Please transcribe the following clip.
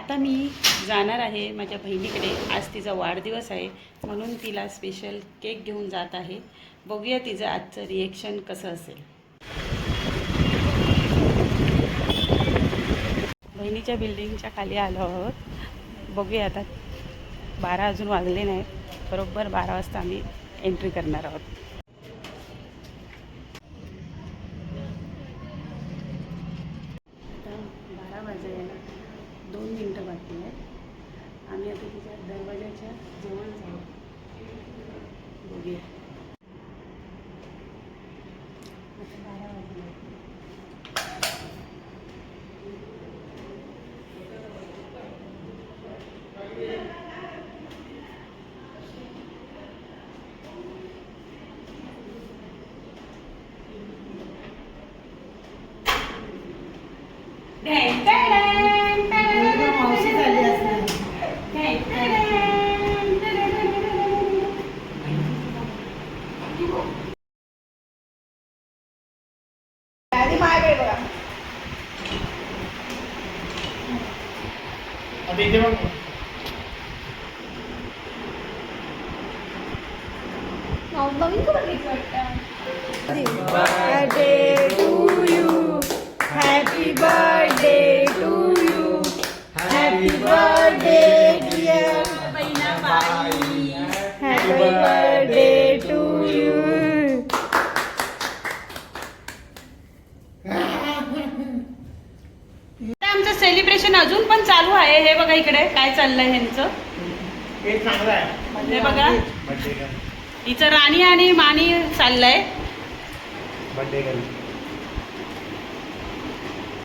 आता मी जाणार आहे माझ्या बहिणीकडे. आज तिचा वाढदिवस आहे म्हणून तिला स्पेशल केक घेऊन जात आहे. बघूया तिचं आजचं रिएक्शन कसं असेल. बहिणीच्या बिल्डिंगच्या खाली आलो आहोत. बघूया आता 12 अजून वाजले नाहीत. बरोबर 12 वाजता आम्ही एंट्री करणार आहोत. आता 12 वाजायला 2 मिनटं बाकी आहेत. आम्ही आता तिच्या दरवाजाच्या जवळ जाऊ. बघूया. आता 12 वाजले. मावशी झाली असणार. Birthday to you, happy birthday to you, happy birthday dear Bahinabai, happy birthday to you. आमचं सेलिब्रेशन अजून पण चालू आहे. हे बघा इकडे काय चाललंय ह्यांचं. हे बघा हिचं राणी आणि मानी चाललंय. Birthday girl.